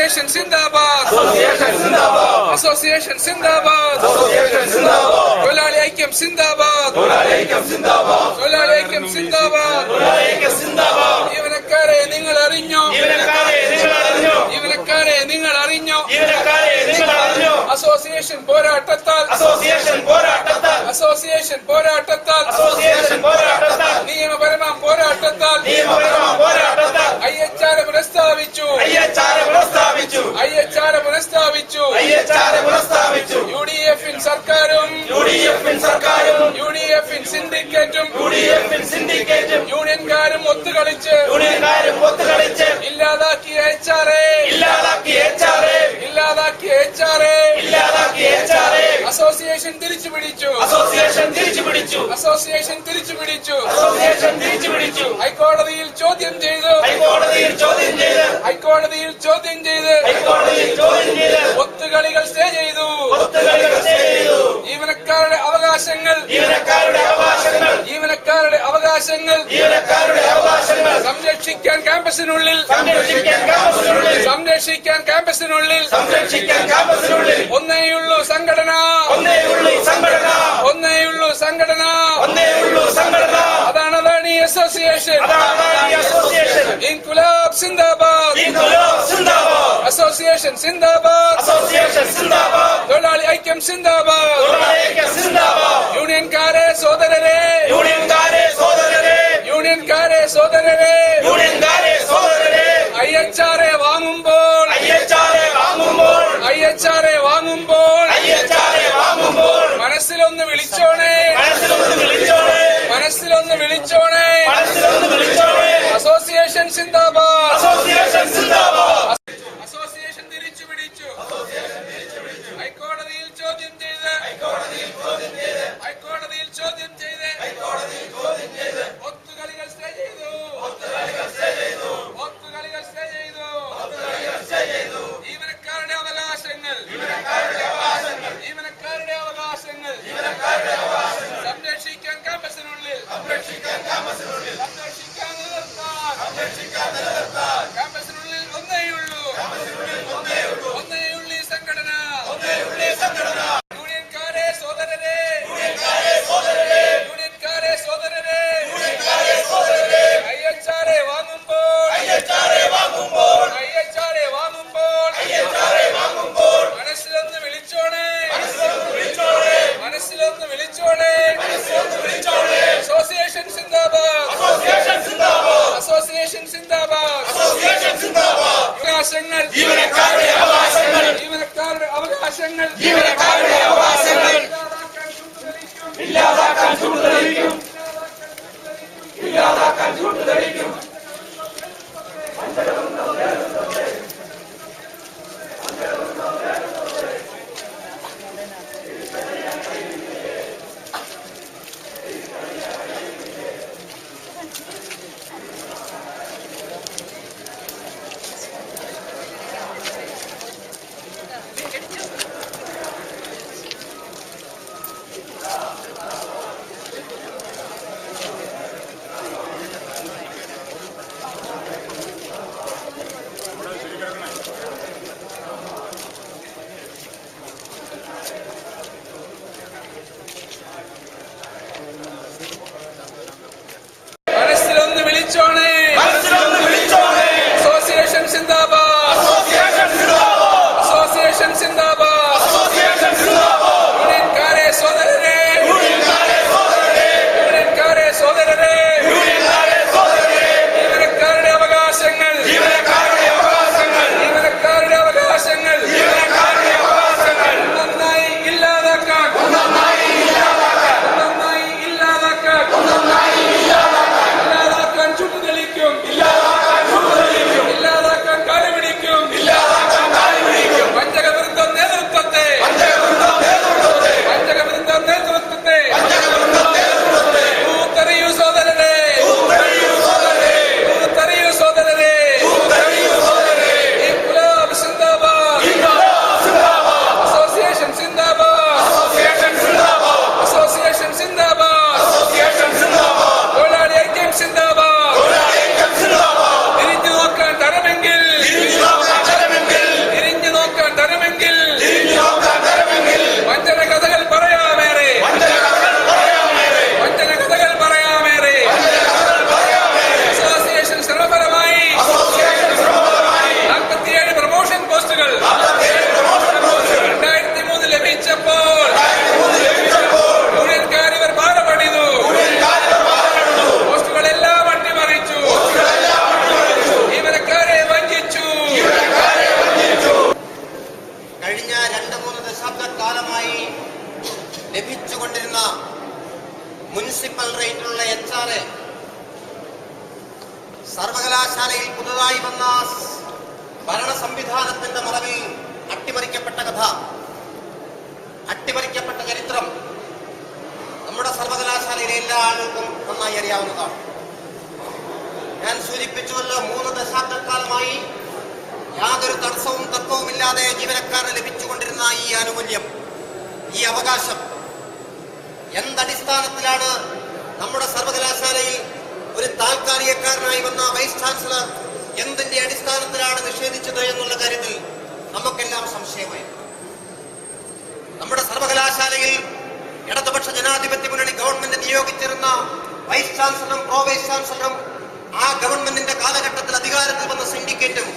Association Zindabad. Association Zindabad. തൊഴിലാളി ഐക്യം സിന്ദാബാദ്. ജീവനക്കാരെ നിങ്ങൾ അറിഞ്ഞോ? അസോസിയേഷൻ പോരാട്ടത്താൽ നിയമപരമായ പോരാട്ടത്താൽ IHR പ്രസ്താവിച്ചു. UDF-ൻ സർക്കാരും UDF-ൻ സിൻഡിക്കേറ്റും യൂണിയൻകാരും ഒത്തുകളിച്ച് ഇല്ലാതാക്കിയ HRA. അസോസിയേഷൻ തിരിച്ചു പിടിച്ചു. ഹൈക്കോടതിയിൽ ചോദ്യം ചെയ്ത് ഒത്തുകളികൾ സ്റ്റേ ചെയ്തു. ജീവനക്കാരുടെ അവകാശങ്ങൾ സംരക്ഷിക്കാൻ ക്യാമ്പസിനുള്ളിൽ ഒന്നേയുള്ളൂ സംഘടന. അതാണ് ഈ അസോസിയേഷൻ. ഇൻകുലാബ് സിന്ദാബാദ്. അസോസിയേഷൻ സിന്ദാബാദ്. തൊഴിലാളി ഐക്യം സിന്ദാബാദ്. യൂണിയൻകാരെ സോദരരെ IHRA വാങ്ങുമ്പോൾ മനസ്സിലൊന്ന് വിളിച്ചോണേ. അസോസിയേഷൻ സിന്ദാബാദ്. അസോസിയേഷൻ തിരിച്ചു പിടിച്ചു. ഹൈക്കോടതിയിൽ ചോദ്യം ചെയ്ത് ഒത്തുകളികൾ സ്റ്റേ ചെയ്തു. ജീവനക്കാരുടെ അവകാശങ്ങൾ സംരക്ഷിക്കാൻ ക്യാമ്പസിനുള്ളിൽ ക്യാമ്പസിനുള്ളിൽ ഒന്നേയുള്ളൂ സംഘടന. യൂണിയൻകാരെ സോദരരെ IHRA വാങ്ങുമ്പോൾ മനസ്സിലൊന്ന് വിളിച്ചോണേ. അസോസിയേഷൻ സിന്ദാബാദ്. ജീവനക്കാരുടെ അവകാശങ്ങൾ ഇല്ലാതാക്കാൻ ചൂടുതെളിക്കും. മാസ് ഭരണ സംവിധാനത്തിന്റെ മറവിൽ അട്ടിമറിക്കപ്പെട്ട കഥ, അട്ടിമറിക്കപ്പെട്ട ചരിത്രം നമ്മുടെ സർവകലാശാലയിലെ എല്ലാ ആളുകൾക്കും നന്നായി അറിയാവുന്നതാണ്. ഞാൻ സൂചിപ്പിച്ചുവല്ലോ, 3 ദശാബ്ദക്കാലമായി യാതൊരു തടസ്സവും തത്വവുമില്ലാതെ ജീവനക്കാരന് ലഭിച്ചുകൊണ്ടിരുന്ന ഈ ആനുകൂല്യം, ഈ അവകാശം എന്തടിസ്ഥാനത്തിലാണ് നമ്മുടെ സർവകലാശാലയിൽ ഒരു താൽക്കാലികക്കാരനായി വന്ന വൈസ് ചാൻസലർ എന്തിന്റെ അടിസ്ഥാനത്തിലാണ് നിഷേധിച്ചത് എന്നുള്ള കാര്യത്തിൽ നമുക്കെല്ലാം സംശയമായി. നമ്മുടെ സർവകലാശാലയിൽ ഇടതുപക്ഷ ജനാധിപത്യ മുന്നണി ഗവൺമെന്റ് നിയോഗിച്ചിരുന്ന വൈസ് ചാൻസലറും പ്രോ വൈസ് ചാൻസലറും ആ ഗവൺമെന്റിന്റെ കാലഘട്ടത്തിൽ അധികാരത്തിൽ വന്ന സിൻഡിക്കേറ്റും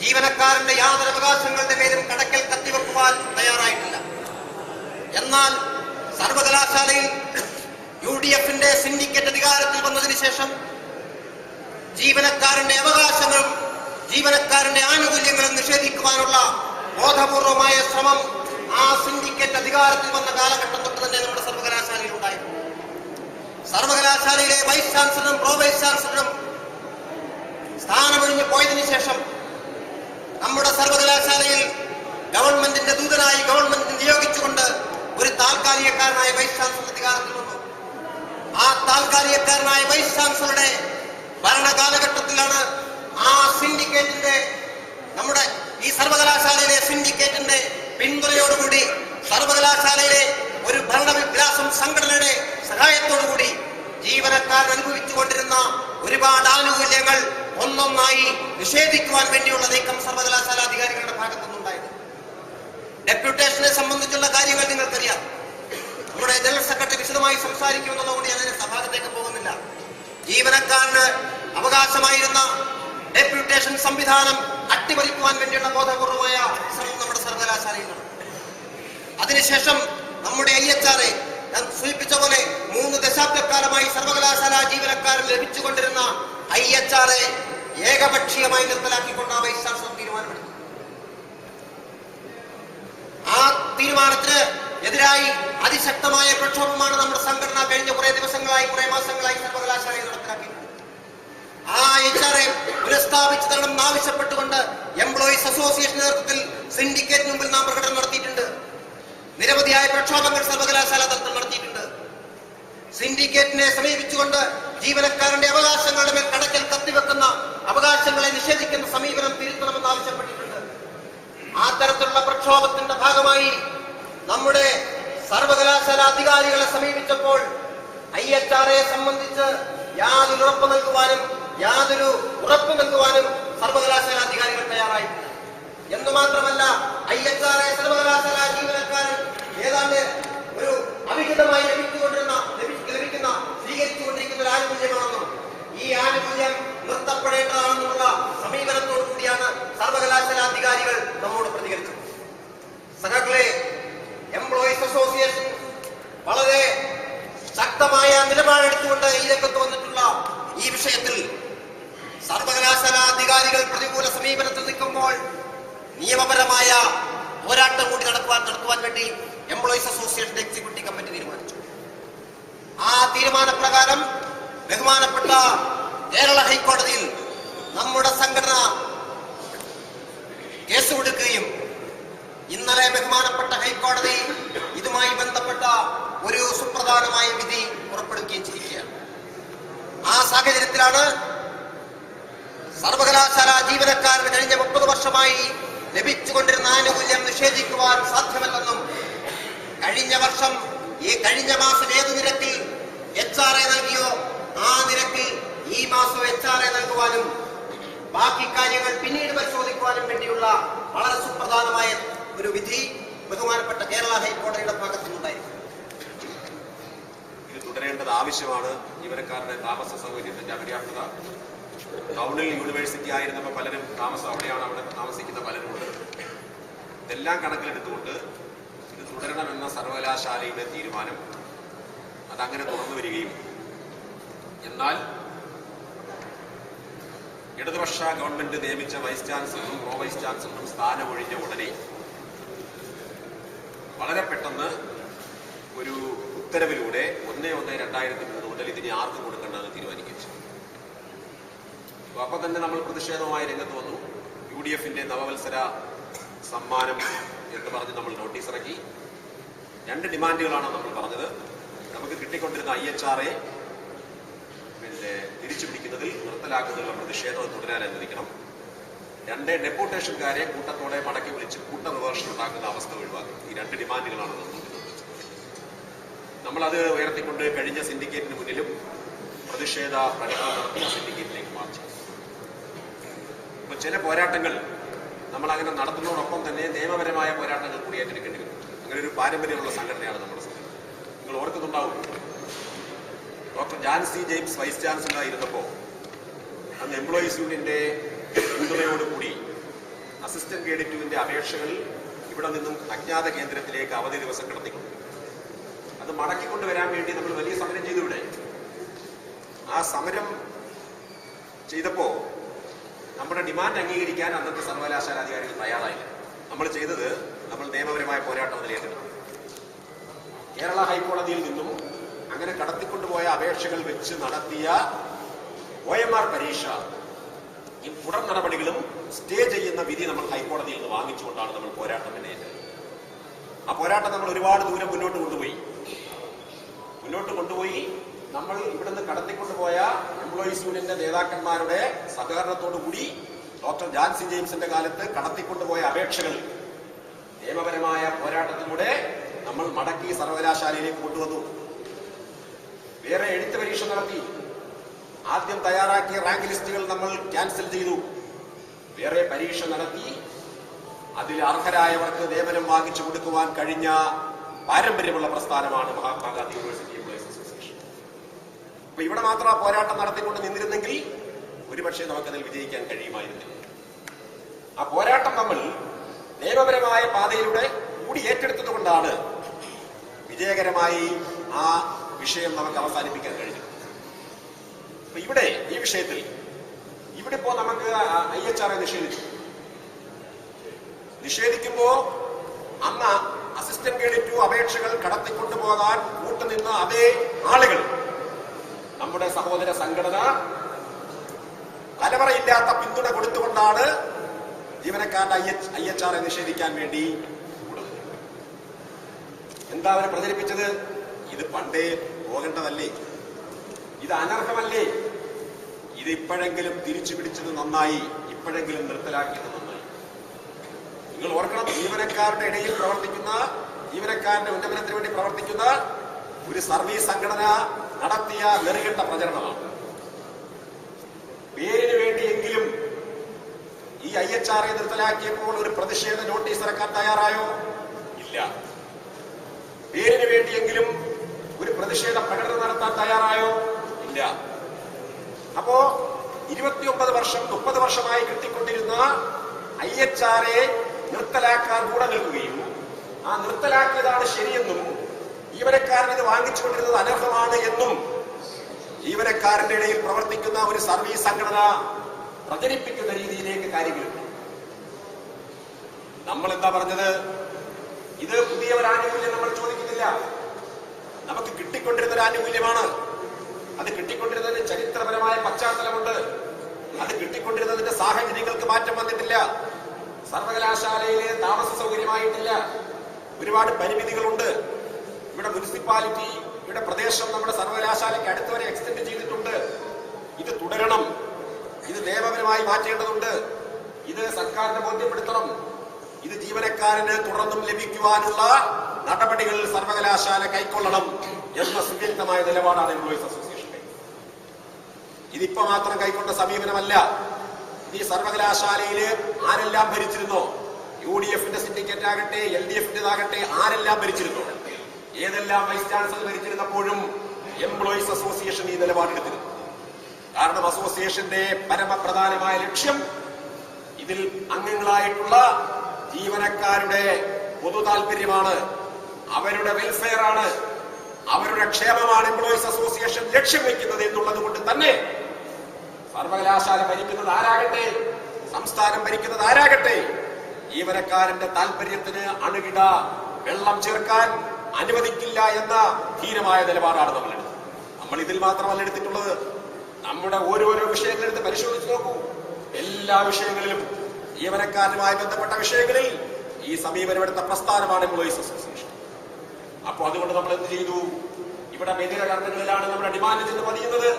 ജീവനക്കാരന്റെ യാതൊരു അവകാശങ്ങളുടെ പേരും കടക്കൽ കത്തിവെക്കുവാൻ തയ്യാറായിട്ടില്ല. എന്നാൽ സർവകലാശാലയിൽ UDFന്റെ സിൻഡിക്കേറ്റ് അധികാരത്തിൽ വന്നതിന് ശേഷം ജീവനക്കാരന്റെ അവകാശങ്ങളും ജീവനക്കാരന്റെ ആനുകൂല്യങ്ങളും നിഷേധിക്കുവാനുള്ള ബോധപൂർവമായ ശ്രമം ആ സിൻഡിക്കേറ്റ് അധികാരത്തിൽ വന്ന കാലഘട്ടം തൊട്ട് തന്നെ നമ്മുടെ സർവകലാശാലയിൽ ഉണ്ടായിരുന്നു. സർവകലാശാലയിലെ വൈസ് ചാൻസലറും പ്രോ വൈസ് ചാൻസലറും സ്ഥാനമൊഴിഞ്ഞു പോയതിനു ശേഷം നമ്മുടെ സർവകലാശാലയിൽ ഗവൺമെന്റിന്റെ ദൂതനായി ഗവൺമെന്റ് നിയോഗിച്ചുകൊണ്ട് ഒരു താൽക്കാലികക്കാരനായ വൈസ് ചാൻസലർ അധികാരത്തിൽ വന്നു. ആ താൽക്കാലികക്കാരനായ വൈസ് ചാൻസലറുടെ ഭരണകാലഘട്ടത്തിലാണ് ആ സിൻഡിക്കേറ്റിന്റെ, നമ്മുടെ ഈ സർവകലാശാലയിലെ സിൻഡിക്കേറ്റിന്റെ പിന്തുണയോടുകൂടി സർവകലാശാലയിലെ ഒരു ഭരണവിപ്ലാസം സംഘടനയുടെ സഹായത്തോടുകൂടി ജീവനക്കാരൻ അനുഭവിച്ചുകൊണ്ടിരുന്ന ഒരുപാട് ആനുകൂല്യങ്ങൾ ഒന്നൊന്നായി നിഷേധിക്കുവാൻ വേണ്ടിയുള്ള നീക്കം സർവകലാശാല അധികാരികളുടെ ഭാഗത്തുനിന്നുണ്ടായിരുന്നു. ഡെപ്യൂട്ടേഷനെ സംബന്ധിച്ചുള്ള കാര്യങ്ങൾ നിങ്ങൾക്കറിയാം. നമ്മുടെ ജനറൽ സെക്രട്ടറി വിശദമായി സംസാരിക്കുമെന്നുള്ളതുകൊണ്ട് ഞാൻ അതിന്റെ ഭാഗത്തേക്ക് പോകുന്നില്ല. ജീവനക്കാരന് അവകാശമായിരുന്ന ഡെപ്യൂട്ടേഷൻ സംവിധാനം അട്ടിമറിക്കുവാൻ വേണ്ടിയുള്ള ബോധപൂർവമായ ശ്രമം നമ്മുടെ സർവകലാശാലയിലുണ്ട്. അതിനുശേഷം നമ്മുടെ IHRA ഞാൻ സൂചിപ്പിച്ച പോലെ 3 ദശാബ്ദക്കാലമായി സർവകലാശാല ജീവനക്കാരൻ ലഭിച്ചുകൊണ്ടിരുന്ന IHRA ഏകപക്ഷീയമായി നിർത്തലാക്കിക്കൊണ്ട് വൈസ് ചാൻസലർ തീരുമാനമെടുത്തു. ആ തീരുമാനത്തിന് എതിരായി അതിശക്തമായ പ്രക്ഷോഭമാണ് നമ്മുടെ സംഘടന കഴിഞ്ഞ കുറെ ദിവസങ്ങളായി, കുറെ മാസങ്ങളായി സർവകലാശാലയിൽ നടപ്പിലാക്കിയിട്ടുണ്ട്. ആ IHRA പുനഃസ്ഥാപിച്ചു തരണം എന്നാവശ്യപ്പെട്ടുകൊണ്ട് എംപ്ലോയീസ് അസോസിയേഷൻ നേതൃത്വത്തിൽ സിൻഡിക്കേറ്റിന് മുമ്പിൽ നാം പ്രകടനം നടത്തിയിട്ടുണ്ട്. നിരവധിയായ പ്രക്ഷോഭങ്ങൾ സർവകലാശാല തലത്തിൽ നടത്തിയിട്ടുണ്ട്. സിൻഡിക്കേറ്റിനെ സമീപിച്ചുകൊണ്ട് ജീവനക്കാരന്റെ അവകാശങ്ങളുടെ മേൽ കടക്കൽ കത്തിവെക്കുന്ന, അവകാശങ്ങളെ നിഷേധിക്കുന്ന സമീപനം തിരുത്തണമെന്ന് ആവശ്യപ്പെട്ടിട്ടുണ്ട്. ആ തരത്തിലുള്ള പ്രക്ഷോഭത്തിന്റെ ഭാഗമായി നമ്മുടെ സർവകലാശാല അധികാരികളെ സമീപിച്ചപ്പോൾ IHRA സംബന്ധിച്ച് യാതൊരു ഉറപ്പ് നൽകുവാനും സർവകലാശാല അധികാരികൾ തയ്യാറായിട്ടില്ല. എന്ന് മാത്രമല്ല, IHRA സർവകലാശാല ജീവനക്കാരൻ ഏതാണ്ട് ഒരു അവിഹിതമായി ലഭിക്കുന്ന സ്വീകരിച്ചുകൊണ്ടിരിക്കുന്ന ഒരു ആനുകൂല്യമാണെന്നും ഈ ആനുകൂല്യം നിർത്തപ്പെടേണ്ടതാണെന്നുള്ള സമീപനത്തോടു കൂടിയാണ് സർവകലാശാല അധികാരികൾ നമ്മോട് പ്രതികരിച്ചത്. സഖാക്കളെ, എംപ്ലോയീസ് അസോസിയേഷൻ വളരെ ശക്തമായ നിലപാടെടുത്തുകൊണ്ട് ഈ രംഗത്ത് വന്നിട്ടുള്ള ഈ വിഷയത്തിൽ സർവകലാശാല അധികാരികൾ പ്രതികൂല സമീപനത്തിൽ നിൽക്കുമ്പോൾ നിയമപരമായ പോരാട്ടം കൂടി നടത്തുവാൻ വേണ്ടി എംപ്ലോയീസ് അസോസിയേഷൻ എക്സിക്യൂട്ടീവ് കമ്മിറ്റി തീരുമാനിച്ചു. ആ തീരുമാനപ്രകാരം ബഹുമാനപ്പെട്ട കേരള ഹൈക്കോടതിയിൽ നമ്മുടെ സംഘടന കേസ് കൊടുക്കുകയും ഇന്നലെ ബഹുമാനപ്പെട്ട ഹൈക്കോടതി ഇതുമായി ബന്ധപ്പെട്ട ഒരു സുപ്രധാനമായ വിധി പുറപ്പെടുവിക്കുകയും ചെയ്തിരിക്കുകയാണ്. ആ സാഹചര്യത്തിലാണ് സർവകലാശാല ജീവനക്കാരന് കഴിഞ്ഞ 30 വർഷമായി ലഭിച്ചുകൊണ്ടിരുന്ന ആനുകൂല്യം നിഷേധിക്കുവാൻ സാധ്യമല്ലെന്നും കഴിഞ്ഞ മാസം ഏത് നിരക്കിൽ HRA നൽകിയോ ആ നിരക്കിൽ ഈ മാസം HRA നൽകുവാനും ബാക്കി കാര്യങ്ങൾ പിന്നീട് പരിശോധിക്കുവാനും വേണ്ടിയുള്ള വളരെ സുപ്രധാനമായ ഒരു വിധി ബഹുമാനപ്പെട്ട കേരള ഹൈക്കോടതിയുടെ ഭാഗത്തുനിന്നുണ്ടായിരുന്നു. ഇത് തുടരേണ്ടത് ആവശ്യമാണ്. ജീവനക്കാരുടെ താമസ സൗകര്യത്തിന്റെ അപര്യാപ്തത, ടൗണിൽ യൂണിവേഴ്സിറ്റി ആയിരുന്നപ്പോൾ പലരും അവിടെ താമസിക്കുന്ന പലരുമുണ്ട്. ഇതെല്ലാം കണക്കിലെടുത്തുകൊണ്ട് ഇത് തുടരണമെന്ന സർവകലാശാലയുടെ തീരുമാനം അതങ്ങനെ തുറന്നു വരികയും എന്നാൽ ഇടതുപക്ഷ ഗവൺമെന്റ് നിയമിച്ച വൈസ് ചാൻസലറും പ്രോ വൈസ് ചാൻസലറും സ്ഥാനമൊഴിഞ്ഞ ഉടനെ വളരെ പെട്ടെന്ന് ഒരു ഉത്തരവിലൂടെ 1/1/2003 മുതൽ ഇതിനെ ആർക്കും കൊടുക്കേണ്ടതെന്ന് തീരുമാനിക്കുകയും ചെയ്തു. അപ്പം തന്നെ നമ്മൾ പ്രതിഷേധവുമായി രംഗത്ത് വന്നു. UDF-ന്റെ നവവത്സര സമ്മാനം എന്ന് പറഞ്ഞ് നമ്മൾ നോട്ടീസ് ഇറക്കി. 2 ഡിമാൻഡുകളാണ് നമ്മൾ പറഞ്ഞത്. നമുക്ക് കിട്ടിക്കൊണ്ടിരുന്ന IHRA തിരിച്ചു പിടിക്കുന്നതിൽ നിർത്തലാക്കുന്നതിനുള്ള പ്രതിഷേധം തുടരാൻ അനുവദിക്കണം. 2 ഡെപ്യൂട്ടേഷൻകാരെ കൂട്ടത്തോടെ മടക്കി വിളിച്ച് കൂട്ട റിവേർഷൻ ഉണ്ടാക്കുന്ന അവസ്ഥ ഒഴിവാക്കും. ഈ 2 ഡിമാൻഡുകളാണ് നമ്മളത് ഉയർത്തിക്കൊണ്ട് കഴിഞ്ഞ സിൻഡിക്കേറ്റിന് മുന്നിലും പ്രതിഷേധ പ്രകടനം നടത്തിയ സിൻഡിക്കേറ്റിലേക്ക് മാറ്റി. ഇപ്പൊ ചില പോരാട്ടങ്ങൾ നമ്മൾ അങ്ങനെ നടത്തുന്നതോടൊപ്പം തന്നെ നിയമപരമായ പോരാട്ടങ്ങൾ കൂടി ഏറ്റെടുക്കേണ്ടി വരും. അങ്ങനെ ഒരു പാരമ്പര്യമുള്ള സംഘടനയാണ് നമ്മുടെ സംഘടന. നിങ്ങൾ ഓർക്കുന്നുണ്ടാവും, doctor Jancy James vice chancellor ഇരുന്നപ്പോൾ അന്ന് എംപ്ലോയീസ് യൂണിയന്റെ പിന്തുണയോടുകൂടി അസിസ്റ്റന്റ് കേഡറ്റുവിന്റെ അപേക്ഷകൾ ഇവിടെ നിന്നും അജ്ഞാത കേന്ദ്രത്തിലേക്ക് അവധി ദിവസം കടത്തിക്കൊണ്ടു. അത് മടക്കിക്കൊണ്ടുവരാൻ വേണ്ടി നമ്മൾ വലിയ സമരം ചെയ്തു. ഇവിടെ ആ സമരം ചെയ്തപ്പോ നമ്മുടെ ഡിമാൻഡ് അംഗീകരിക്കാൻ അന്നത്തെ സർവകലാശാല അധികാരികൾ തയ്യാറായില്ല. നമ്മൾ ചെയ്തത്, നമ്മൾ നിയമപരമായ പോരാട്ടം അതിൽ ഏറ്റെടുത്തു. കേരള ഹൈക്കോടതിയിൽ നിന്നും അങ്ങനെ കടത്തിക്കൊണ്ടുപോയ അപേക്ഷകൾ വെച്ച് നടത്തിയ OMR പരീക്ഷ ഈ തുടർ നടപടികളും സ്റ്റേ ചെയ്യുന്ന വിധി നമ്മൾ ഹൈക്കോടതിയിൽ നിന്ന് വാങ്ങിച്ചുകൊണ്ടാണ് നമ്മൾ പോരാട്ടം തന്നെ ഏറ്റത്. ആ പോരാട്ടം നമ്മൾ ഒരുപാട് ദൂരം മുന്നോട്ട് കൊണ്ടുപോയി നമ്മൾ ഇവിടുന്ന് കടത്തിക്കൊണ്ടുപോയ എംപ്ലോയീസ് യൂണിയന്റെ നേതാക്കന്മാരുടെ സഹകരണത്തോടുകൂടി ഡോക്ടർ ജാൻസി ജെയിംസിന്റെ കാലത്ത് കടത്തിക്കൊണ്ടുപോയ അപേക്ഷകൾ നിയമപരമായ പോരാട്ടത്തിലൂടെ നമ്മൾ മടക്കി സർവകലാശാലയിലേക്ക് കൊണ്ടുവന്നു. വേറെ എഴുത്ത് പരീക്ഷ നടത്തി. ആദ്യം തയ്യാറാക്കിയ റാങ്ക് ലിസ്റ്റുകൾ നമ്മൾ ക്യാൻസൽ ചെയ്തു. വേറെ പരീക്ഷ നടത്തി. അതിൽ അർഹരായവർക്ക് നിയമനം വാങ്ങിച്ചു കൊടുക്കുവാൻ കഴിഞ്ഞ പാരമ്പര്യമുള്ള പ്രസ്ഥാനമാണ് മഹാത്മാഗാന്ധി യൂണിവേഴ്സിറ്റി എംപ്ലോയീസ് അസോസിയേഷൻ. അപ്പൊ ഇവിടെ മാത്രം ആ പോരാട്ടം നടത്തിക്കൊണ്ട് നിന്നിരുന്നെങ്കിൽ ഒരുപക്ഷെ നമുക്കതിൽ വിജയിക്കാൻ കഴിയുമായിരുന്നില്ല. ആ പോരാട്ടം നമ്മൾ നിയമപരമായ പാതയിലൂടെ കൂടി ഏറ്റെടുത്തത് കൊണ്ടാണ് വിജയകരമായി ആ വിഷയം നമുക്ക് അവസാനിപ്പിക്കാൻ കഴിഞ്ഞത്. അപ്പൊ ഇവിടെ ഈ വിഷയത്തിൽ ഇവിടെ ഇപ്പോ നമുക്ക് IHRA നിഷേധിക്കുമ്പോ അന്ന് അസിസ്റ്റന്റ് കേഡറ്റ് അപേക്ഷകൾ കടത്തിക്കൊണ്ടുപോകാൻ കൂട്ടുനിന്ന അതേ ആളുകൾ, നമ്മുടെ സഹോദര സംഘടന കലവറയില്ലാത്ത പിന്തുണ കൊടുത്തുകൊണ്ടാണ് ജീവനക്കാരുടെ IHRA നിഷേധിക്കാൻ വേണ്ടി കൂടുന്നത്. എന്താ അവരെ പ്രചരിപ്പിച്ചത്? ഇത് പണ്ടേ പോകേണ്ടതല്ലേ, ഇത് അനർഹമല്ലേ, ഇത് ഇപ്പോഴെങ്കിലും തിരിച്ചു പിടിച്ചത് നന്നായി, ഇപ്പോഴെങ്കിലും നിർത്തലാക്കിയത് നന്നായി. നിങ്ങൾ ഓർക്കണം, ജീവനക്കാരുടെ ഇടയിൽ പ്രവർത്തിക്കുന്ന, ജീവനക്കാരുടെ ഉന്നമനത്തിന് വേണ്ടി പ്രവർത്തിക്കുന്ന ഒരു സർവീസ് സംഘടന നടത്തിയ നെറുകെട്ട പ്രചരണമാണ്. പേരിന് വേണ്ടിയെങ്കിലും ഈ IHRA നിർത്തലാക്കിയപ്പോൾ ഒരു പ്രതിഷേധ നോട്ടീസ് ഇറക്കാൻ തയ്യാറായോ? ഇല്ല. പേരിന് വേണ്ടിയെങ്കിലും ഒരു പ്രതിഷേധ പ്രകടനം നടത്താൻ തയ്യാറായോ? ഇല്ല. അപ്പോ 29 വർഷം 30 വർഷമായി കിട്ടിക്കൊണ്ടിരുന്ന IHRA നിർത്തലാക്കാൻ കൂടെ നിൽക്കുകയും ആ നിർത്തലാക്കിയതാണ് ശരിയെന്നും ജീവനക്കാരൻ ഇത് വാങ്ങിച്ചുകൊണ്ടിരുന്നത് അനർഹമാണ് എന്നും ജീവനക്കാരന്റെ ഇടയിൽ പ്രവർത്തിക്കുന്ന ഒരു സർവീസ് സംഘടന പ്രചരിപ്പിക്കുന്ന രീതിയിലേക്ക് കാര്യങ്ങൾ. നമ്മൾ എന്താ പറഞ്ഞത്? ഇത് പുതിയ ഒരു ആനുകൂല്യം നമ്മൾ ചോദിക്കുന്നില്ല. നമുക്ക് കിട്ടിക്കൊണ്ടിരുന്ന ഒരു ആനുകൂല്യമാണ്. അത് കിട്ടിക്കൊണ്ടിരുന്നതിന് ചരിത്രപരമായ പശ്ചാത്തലമുണ്ട്. അത് കിട്ടിക്കൊണ്ടിരുന്നതിന്റെ സാഹചര്യങ്ങൾക്ക് മാറ്റം വന്നിട്ടില്ല. സർവകലാശാലയിലെ താമസ സൗകര്യമായിട്ടില്ല. ഒരുപാട് പരിമിതികളുണ്ട്. ഇവിടെ മുനിസിപ്പാലിറ്റി, ഇവിടെ പ്രദേശം നമ്മുടെ സർവകലാശാലയ്ക്ക് അടുത്തുവരെ എക്സ്റ്റെൻഡ് ചെയ്തിട്ടുണ്ട്. ഇത് തുടരണം. ഇത് നിയമപരമായി മാറ്റേണ്ടതുണ്ട്. ഇത് സർക്കാരിനെ ബോധ്യപ്പെടുത്തണം. ഇത് ജീവനക്കാരന് തുടർന്നും ലഭിക്കുവാനുള്ള നടപടികൾ സർവകലാശാല കൈക്കൊള്ളണം എന്ന സുവ്യക്തമായ നിലപാടാണ് എംപ്ലോയീസ് അസോസിയേഷൻ. ഇതിപ്പോ മാത്രം കൈക്കൊണ്ട സമീപനമല്ല. ഈ സർവകലാശാലയില് ആരെല്ലാം ഭരിച്ചിരുന്നോ, UDF-ന്റെ സിൻഡിക്കേറ്റ് ആകട്ടെ, LDF-ന്റേതാകട്ടെ, ആരെല്ലാം ഭരിച്ചിരുന്നോ, ഏതെല്ലാം വൈസ് ചാൻസലർ ഭരിച്ചിരുന്നപ്പോഴും എംപ്ലോയീസ് അസോസിയേഷൻ ഈ നിലപാടെടുത്തിരുന്നു. കാരണം അസോസിയേഷന്റെ പരമപ്രധാനമായ ലക്ഷ്യം ഇതിൽ അംഗങ്ങളായിട്ടുള്ള ജീവനക്കാരുടെ പൊതു താല്പര്യമാണ്, അവരുടെ വെൽഫെയർ ആണ്, അവരുടെ ക്ഷേമമാണ് എംപ്ലോയീസ് അസോസിയേഷൻ ലക്ഷ്യം വയ്ക്കുന്നത് എന്നുള്ളത് കൊണ്ട് തന്നെ സർവകലാശാല ഭരിക്കുന്നത് ആരാകട്ടെ, സംസ്ഥാനം ഭരിക്കുന്നത് ആരാകട്ടെ, ജീവനക്കാരന്റെ താല്പര്യത്തിന് അണുകിട വെള്ളം ചേർക്കാൻ അനുവദിക്കില്ല എന്ന ധീരമായ നിലപാടാണ് നമ്മൾ എടുത്തത്. നമ്മൾ ഇതിൽ മാത്രമല്ല എടുത്തിട്ടുള്ളത്. നമ്മുടെ ഓരോരോ വിഷയങ്ങളെടുത്ത് പരിശോധിച്ച് നോക്കൂ. എല്ലാ വിഷയങ്ങളിലും ജീവനക്കാരുമായി ബന്ധപ്പെട്ട വിഷയങ്ങളിൽ ഈ സമീപനമെടുത്ത പ്രസ്ഥാനമാണ് എംപ്ലോയീസ് അസോസിയേഷൻ. അപ്പൊ അതുകൊണ്ട് നമ്മൾ എന്ത് ചെയ്തു? ഇവിടെ മേഖലകളിലാണ് നമ്മുടെ ഡിമാൻഡ് ചെന്ന് പതിയുന്നത്.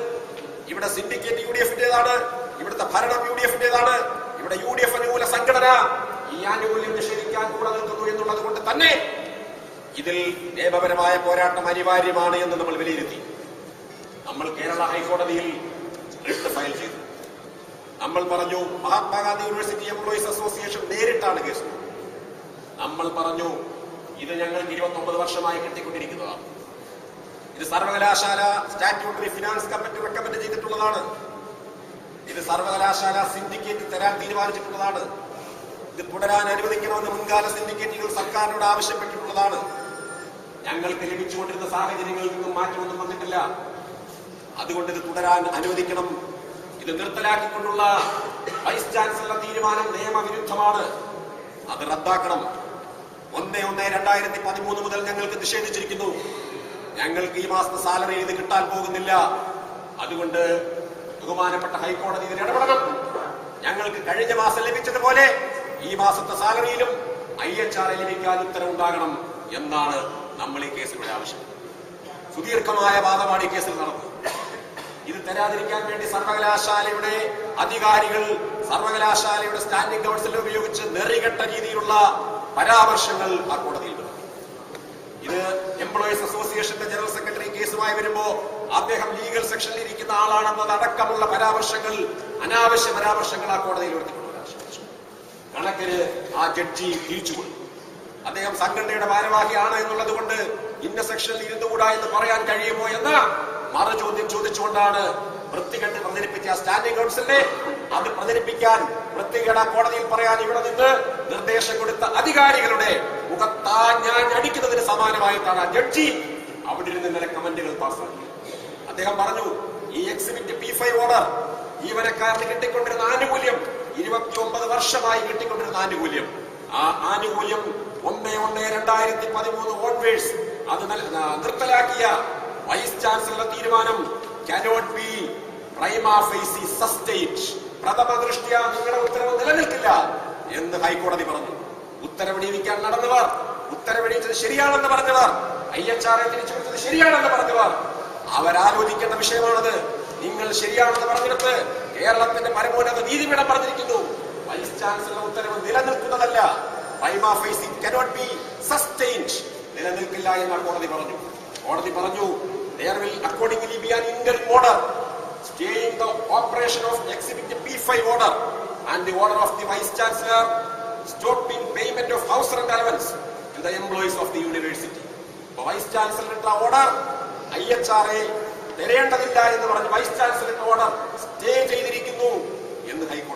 ഇവിടെ സിൻഡിക്കേറ്റ് UDF-ന്റേതാണ്, ഇവിടുത്തെ ഭരണം UDF-ന്റേതാണ്, ഇവിടെ UDF അനുകൂല സംഘടന ഈ ആനുകൂല്യം നിഷേധിക്കാൻ കൂടെ നിൽക്കുന്നു എന്നുള്ളത് കൊണ്ട് തന്നെ ഇതിൽ നിയമപരമായ പോരാട്ടം അനിവാര്യമാണ് എന്ന് നമ്മൾ വിലയിരുത്തി. നമ്മൾ കേരള ഹൈക്കോടതിയിൽ റിട്ട് ഫയൽ ചെയ്തു. നമ്മൾ പറഞ്ഞു മഹാത്മാഗാന്ധി യൂണിവേഴ്സിറ്റി എംപ്ലോയീസ് അസോസിയേഷൻ നേരിട്ടാണ് കേസ്. നമ്മൾ പറഞ്ഞു ഇത് ഞങ്ങൾക്ക് 29 വർഷമായി കിട്ടിക്കൊണ്ടിരിക്കുന്നതാണ്. ഇത് സർവകലാശാല സ്റ്റാറ്റ്യൂട്ടറി ഫിനാൻസ് കമ്മിറ്റി റെക്കമെൻഡ് ചെയ്തിട്ടുള്ളതാണ്. ഇത് സർവകലാശാല സിൻഡിക്കേറ്റ് തരാൻ തീരുമാനിച്ചിട്ടുള്ളതാണ്. ഇത് തുടരാൻ അനുവദിക്കണമെന്ന് മുൻകാല സിൻഡിക്കേറ്റുകൾ സർക്കാരിനോട് ആവശ്യപ്പെട്ടിട്ടുള്ളതാണ്. ഞങ്ങൾക്ക് ലഭിച്ചുകൊണ്ടിരുന്ന സാഹചര്യങ്ങളിൽ നിന്നും മാറ്റമൊന്നും വന്നിട്ടില്ല. അതുകൊണ്ട് ഇത് തുടരാൻ അനുവദിക്കണം. ഇത് നിർത്തലാക്കിക്കൊണ്ടുള്ള വൈസ് ചാൻസലർ തീരുമാനം നിയമവിരുദ്ധമാണ്. അത് റദ്ദാക്കണം. 1/1/2013 മുതൽ ഞങ്ങൾക്ക് നിഷേധിച്ചിരിക്കുന്നു. ഞങ്ങൾക്ക് ഈ മാസത്തെ സാലറി ഇത് കിട്ടാൻ പോകുന്നില്ല. അതുകൊണ്ട് ബഹുമാനപ്പെട്ട ഹൈക്കോടതി ഇതിൽ ഇടപെടണം. ഞങ്ങൾക്ക് കഴിഞ്ഞ മാസം ലഭിച്ചതുപോലെ ഈ മാസത്തെ സാലറിയിലും IHR ലഭിക്കാൻ ഉത്തരവുണ്ടാകണം എന്നാണ് നമ്മൾ ഈ കേസിലൂടെ ആവശ്യം. സുദീർഘമായ വാദമാണ് ഈ കേസിൽ നടന്നത്. ഇത് തരാതിരിക്കാൻ വേണ്ടി സർവകലാശാലയുടെ അധികാരികൾ സർവകലാശാലയുടെ സ്റ്റാൻഡിംഗ് കൗൺസിൽ ഉപയോഗിച്ച് നെറികെട്ട രീതിയിലുള്ള പരാമർശങ്ങൾ ആ കോടതിയിൽ വന്നു. ഇത് എംപ്ലോയീസ് അസോസിയേഷന്റെ ജനറൽ സെക്രട്ടറി കേസുമായി വരുമ്പോ അദ്ദേഹം ലീഗൽ സെക്ഷനിൽ ഇരിക്കുന്ന ആളാണെന്നതടക്കമുള്ള പരാമർശങ്ങൾ, അനാവശ്യ പരാമർശങ്ങൾ ആ കോടതിയിൽ ഉയർത്തിക്കൊണ്ടു. കണക്കിന് ആ ജഡ്ജി തിരിച്ചുകൊണ്ടു. അദ്ദേഹം സംഘടനയുടെ ഭാരവാഹിയാണ് എന്നുള്ളത് കൊണ്ട് ഇന്ന സെക്ഷനിൽ ഇരുന്നുകൂടാ എന്ന് പറയാൻ കഴിയുമോ എന്ന മറുചോദ്യം ചോദിച്ചുകൊണ്ടാണ് വൃത്തികെട്ട് പ്രചരിപ്പിച്ച സ്റ്റാൻഡിംഗ് കൗൺസിലിനെ അത് പ്രചരിപ്പിക്കാൻ വൃത്തികേട് കോടതിയിൽ പറയാൻ ഇവിടെ നിന്ന് നിർദ്ദേശം കൊടുത്ത അധികാരികളുടെ മുഖത്താഞ്ഞടിക്കുന്നതിന് സമാനമായിട്ടാണ് ആ ജഡ്ജി അവിടെ ഇരുന്ന് ഇന്നലെ കമന്റുകൾ പാസ്സാക്കി. അദ്ദേഹം പറഞ്ഞു, ഈ എക്സിബിറ്റ് P5 ഓർഡർ ജീവനക്കാരന് കിട്ടിക്കൊണ്ടിരുന്ന ആനുകൂല്യം 29 വർഷമായി കിട്ടിക്കൊണ്ടിരുന്ന ആനുകൂല്യം, ആ ആനുകൂല്യം 1/1/2013 ഓൺവേഴ്സ് അത് നിർത്തലാക്കിയ വൈസ് ചാൻസലർ തീരുമാനം cannot be prima facie sustained. പ്രഥമ ദൃഷ്ട്യാ നിങ്ങളുടെ ഉത്തരവ് നിലനിൽക്കില്ല എന്ന് ഹൈക്കോടതി പറഞ്ഞു. ഉത്തരവിടിയിക്കാൻ നടന്നവർ, ഉത്തരവിടിച്ചത് ശരിയാണെന്ന് പറഞ്ഞവർ, IHR തിരിച്ചു കൊടുത്തത് ശരിയാണെന്ന് പറഞ്ഞവർ, അവരാലോചിക്കേണ്ട വിഷയമാണത്. നിങ്ങൾ ശരിയാണെന്ന് പറഞ്ഞിടത്ത് കേരളത്തിന്റെ പരമോന്നത നീതിപീഠം പറഞ്ഞിരിക്കുന്നു വൈസ് ചാൻസലർ ഉത്തരവ് നിലനിൽക്കുന്നതല്ല. പ്രൈമാ ഫേസി cannot be sustained, നിലനിൽക്കില്ല എന്ന് കോടതി പറഞ്ഞു. കോടതി പറഞ്ഞു, there will accordingly be an interim order staying the operation of exhibit P5 order and the order of the vice chancellor stopping payment of house rent allowance to the employees of the university. Vice ചാൻസലറിന്റെ order IHR തരേണ്ടതില്ല എന്ന് പറഞ്ഞ് vice ചാൻസലറിന്റെ order stay ചെയ്തിരിക്കുന്നു എന്ന് ഹൈക്കോടതി